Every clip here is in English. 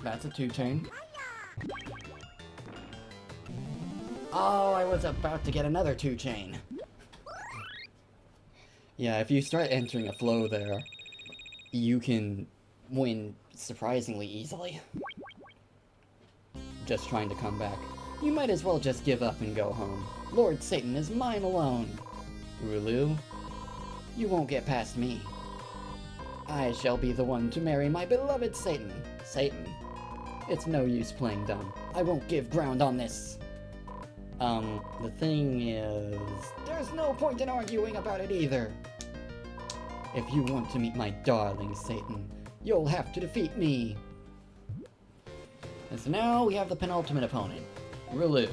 That's a 2-chain. Oh, I was about to get another 2-chain. Yeah, if you start entering a flow there, you can win surprisingly easily. Just trying to come back. You might as well just give up and go home. Lord Satan is mine alone. Rulue, you won't get past me. I shall be the one to marry my beloved Satan. Satan. It's no use playing dumb. I won't give ground on this. The thing is, there's no point in arguing about it either. If you want to meet my darling Satan, you'll have to defeat me. And so now we have the penultimate opponent, Rulue,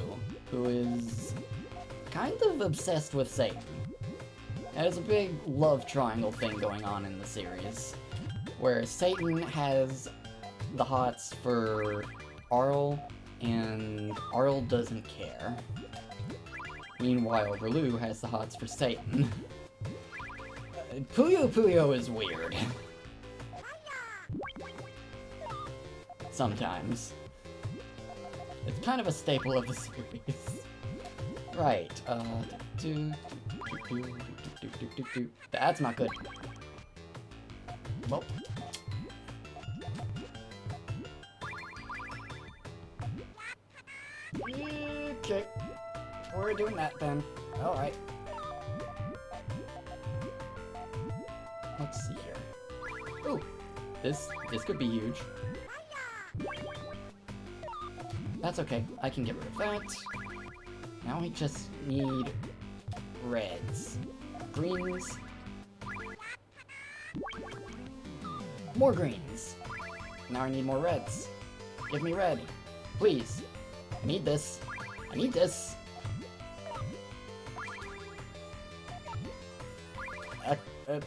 who is kind of obsessed with Satan. There's a big love triangle thing going on in the series, where Satan has the hots for Arl, and Arl doesn't care. Meanwhile, Rulue has the hots for Satan. Puyo Puyo is weird. Sometimes. It's kind of a staple of the series. Right, that's not good. Well. Okay. We're doing that then. Alright. Let's see here. Ooh, this could be huge. That's okay, I can get rid of that. Now we just need reds. Greens. More greens. Now I need more reds. Give me red. Please. I need this. I need this.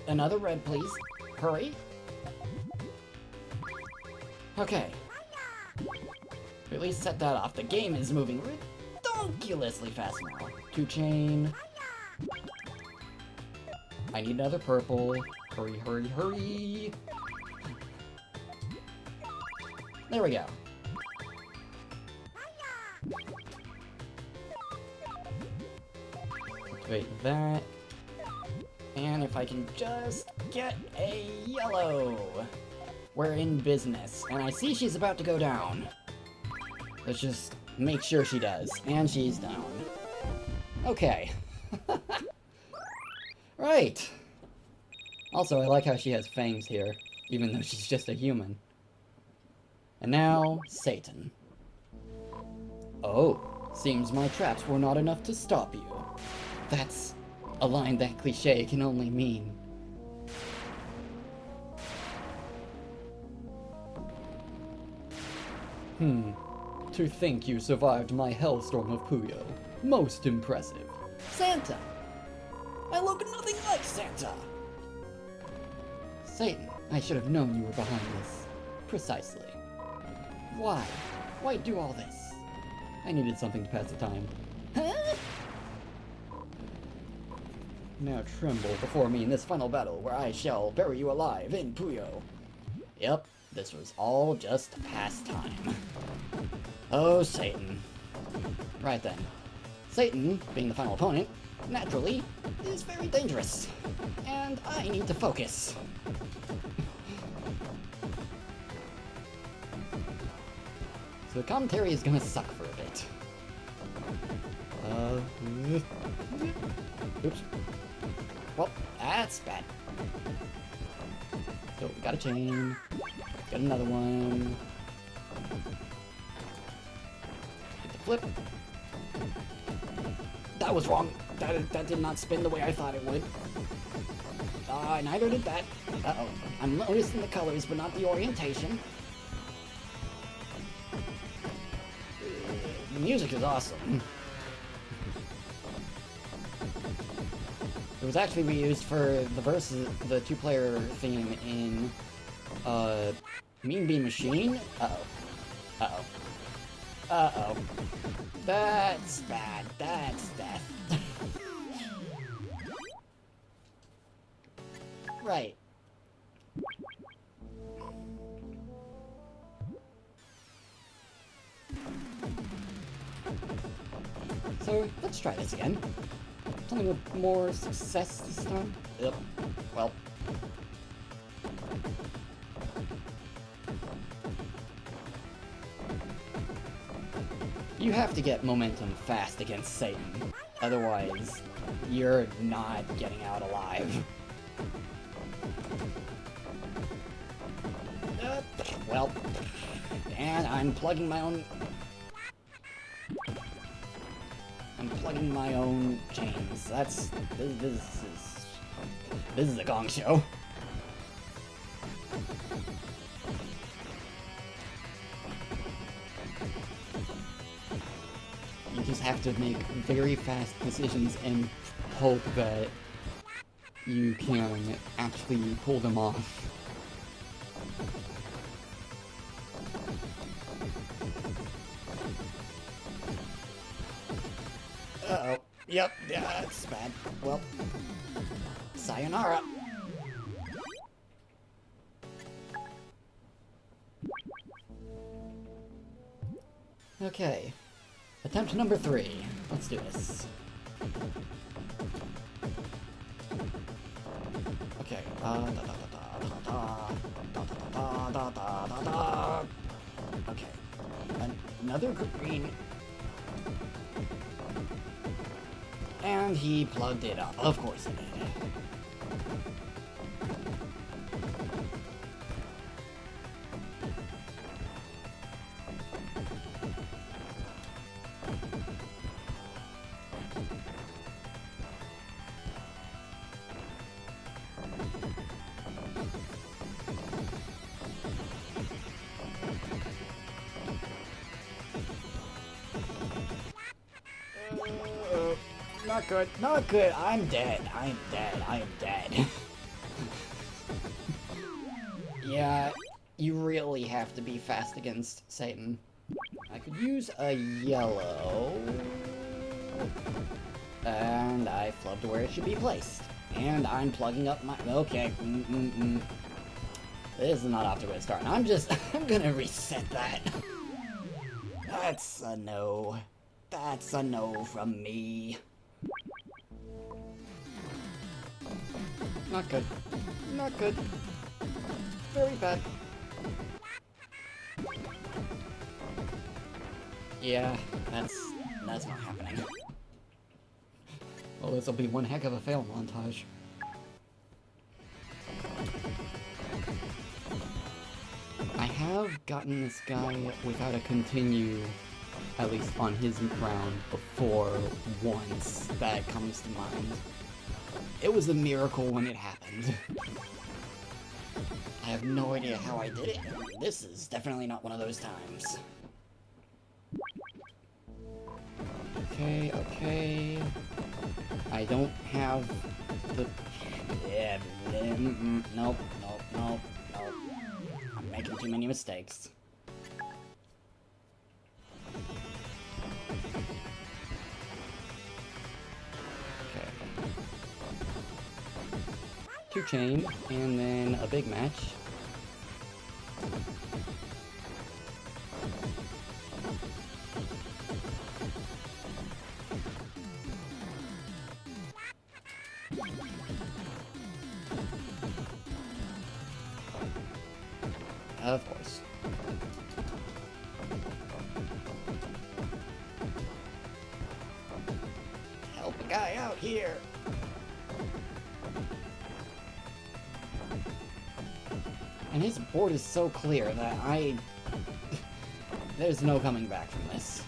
Another red, please. Hurry. Okay. At least set that off. The game is moving ridiculously fast now. 2-chain. I need another purple. Hurry, hurry, hurry. There we go. Activate that. And if I can just get a yellow. We're in business. And I see she's about to go down. Let's just make sure she does. And she's down. Okay. Right. Also, I like how she has fangs here, even though she's just a human. And now, Satan. Oh, seems my traps were not enough to stop you. That's a line that cliché can only mean. To think you survived my hellstorm of Puyo. Most impressive. Santa! I look nothing like Santa! Satan, I should have known you were behind this. Precisely. Why? Why do all this? I needed something to pass the time. Huh? Now tremble before me in this final battle where I shall bury you alive in Puyo. Yep, this was all just pastime. Oh, Satan. Right then. Satan, being the final opponent, naturally, is very dangerous. And I need to focus. So the commentary is gonna suck for a bit. Oops. Well, that's bad. So we got a chain. Got another one. Get the flip. That was wrong. That did not spin the way I thought it would. Neither did that. Uh-oh. I'm noticing the colors, but not the orientation. The music is awesome. It was actually reused for the two-player theme in, Mean Bean Machine? Uh-oh. Uh-oh. Uh-oh. That's bad. That's death. Right. let's try this again. Something with more success this time. Yep. Well. You have to get momentum fast against Satan. Otherwise, you're not getting out alive. Well, and I'm plugging my own chains. This is a gong show. You just have to make very fast decisions and hope that you can actually pull them off. Uh-oh. Yep, yeah, that's bad. Well, sayonara. Okay. Attempt number 3. Let's do this. Okay. Okay. Another green. And he plugged it up. Of course he did. Not good. Not good. I'm dead. I'm dead. I am dead. Yeah, you really have to be fast against Satan. I could use a yellow. And I flubbed where it should be placed. And I'm plugging up my... Okay. This is not off to a good start. I'm gonna reset that. That's a no. That's a no from me. Not good. Not good. Very bad. Yeah, that's not happening. Well, this'll be one heck of a fail montage. I have gotten this guy without a continue, at least on his round, before once. That comes to mind. It was a miracle when it happened. I have no idea how I did it. This is definitely not one of those times. Okay, okay. I don't have the... Yeah, nope, nope, nope, nope. I'm making too many mistakes. Okay. 2 chain, and then a big match. Of course. Help a guy out here. And his board is so clear that there's no coming back from this.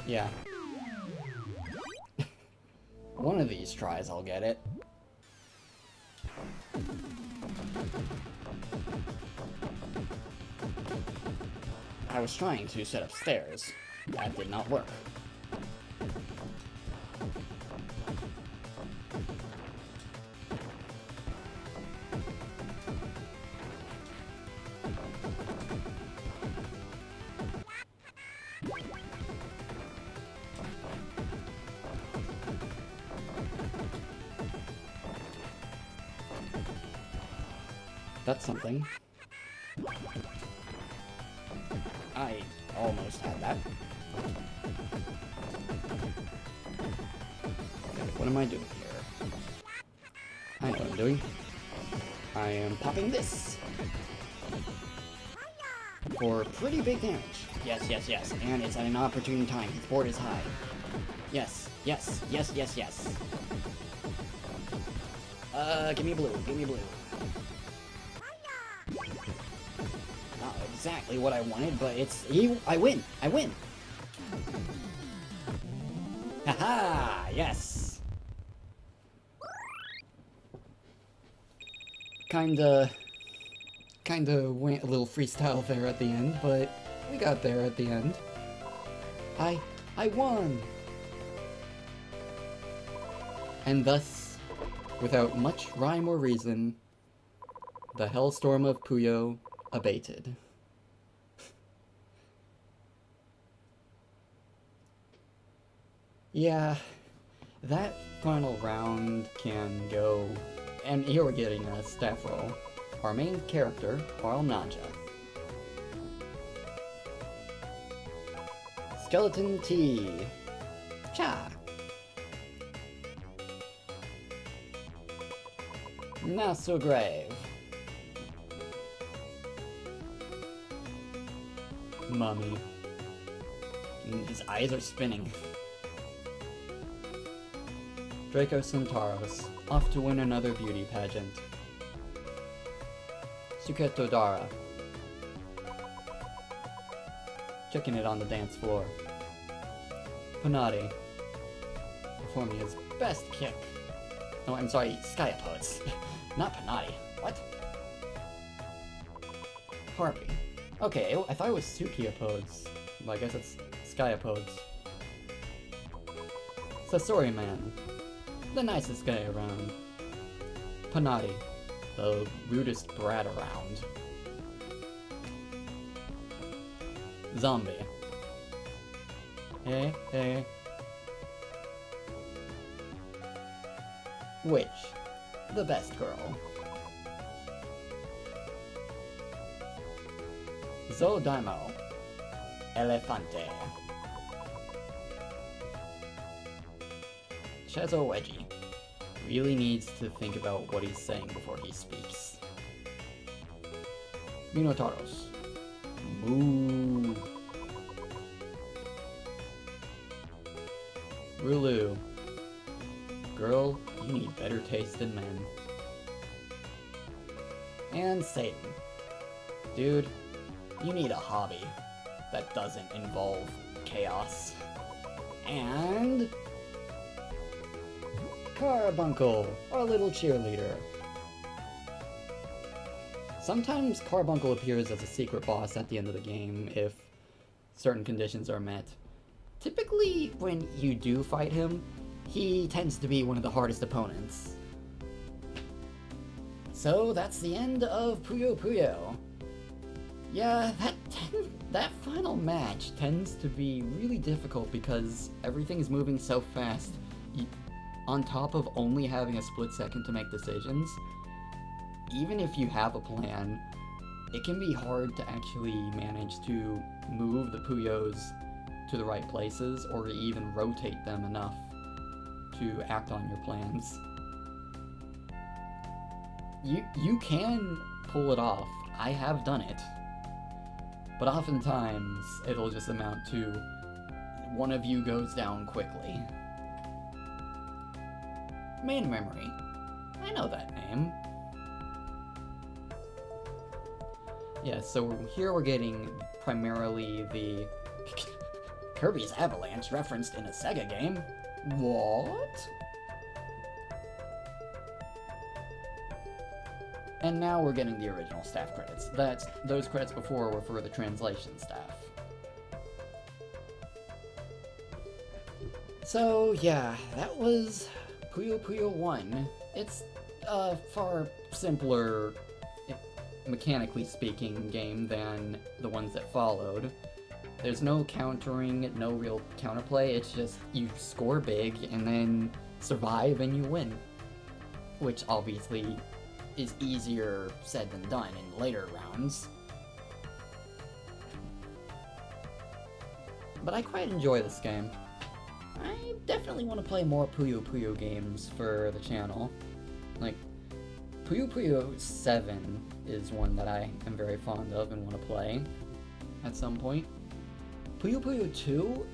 Yeah. One of these tries I'll get it. I was trying to set up stairs. That did not work. That's something. I almost had that. What am I doing here? I know what I'm doing. I am popping this for pretty big damage. Yes, yes, yes. And it's at an opportune time. His board is high. Yes, yes, yes, yes, yes. Give me blue, give me blue. Not exactly what I wanted, but I win, I win. Haha, yes. Kinda went a little freestyle there at the end, but we got there at the end. I won! And thus, without much rhyme or reason, the hellstorm of Puyo abated. Yeah, that final round can go... And here we're getting a staff roll. Our main character, Carl Naja. Skeleton Tea. Cha. Not so grave. Mummy. His eyes are spinning. Draco Centauros, off to win another beauty pageant. Suketo Dara, checking it on the dance floor. Panati, performing his best kick. No, I'm sorry, Skyapods. Not Panati. What? Harpy. Okay, I thought it was Sukiopods. Well, I guess it's Skyapods. Sasori-man, the nicest guy around. Panati, the rudest brat around. Zombie. Hey, hey. Witch, the best girl. Zodaimo, Elefante. Shazo Wedgie really needs to think about what he's saying before he speaks. Minotauros. Moo. Rulue. Girl, you need better taste than men. And Satan. Dude, you need a hobby that doesn't involve chaos. And... Carbuncle, our little cheerleader. Sometimes Carbuncle appears as a secret boss at the end of the game if certain conditions are met. Typically, when you do fight him, he tends to be one of the hardest opponents. So that's the end of Puyo Puyo. Yeah, that final match tends to be really difficult because everything's moving so fast. On top of only having a split second to make decisions, even if you have a plan, it can be hard to actually manage to move the Puyos to the right places or even rotate them enough to act on your plans. You can pull it off. I have done it. But oftentimes, it'll just amount to one of you goes down quickly. Main memory. I know that name. Yeah, so here we're getting primarily the Kirby's Avalanche referenced in a Sega game. What? And now we're getting the original staff credits. Those credits before were for the translation staff. So yeah, that was Puyo Puyo 1. It's a far simpler, mechanically speaking, game than the ones that followed. There's no countering, no real counterplay, it's just you score big and then survive and you win. Which obviously is easier said than done in later rounds. but I quite enjoy this game. I definitely want to play more Puyo Puyo games for the channel. Like, Puyo Puyo 7 is one that I am very fond of and want to play at some point. Puyo Puyo 2,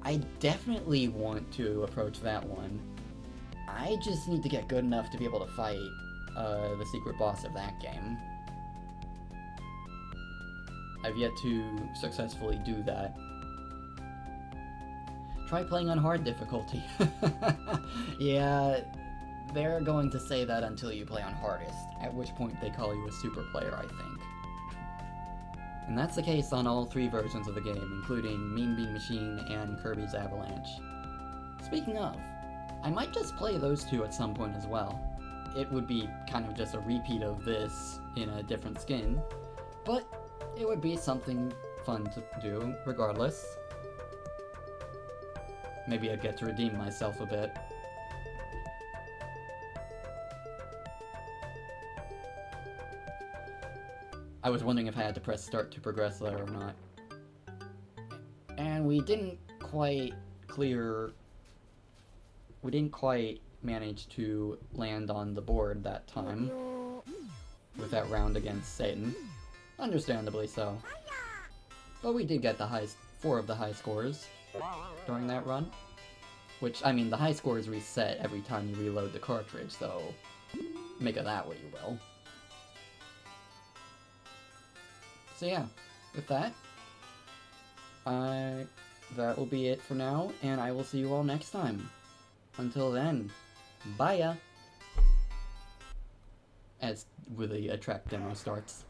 I definitely want to approach that one. I just need to get good enough to be able to fight the secret boss of that game. I've yet to successfully do that. Try playing on hard difficulty. Yeah, they're going to say that until you play on hardest, at which point they call you a super player, I think. And that's the case on all 3 versions of the game, including Mean Bean Machine and Kirby's Avalanche. Speaking of, I might just play those 2 at some point as well. It would be kind of just a repeat of this in a different skin, but it would be something fun to do, regardless. Maybe I'd get to redeem myself a bit. I was wondering if I had to press start to progress there or not. And we didn't quite manage to land on the board that time with that round against Satan. Understandably so. But we did get the 4 of the high scores during that run. Which, I mean, the high scores reset every time you reload the cartridge, so make of that what you will. So yeah, with that, that will be it for now, and I will see you all next time. Until then, bye-ya! As the track demo starts.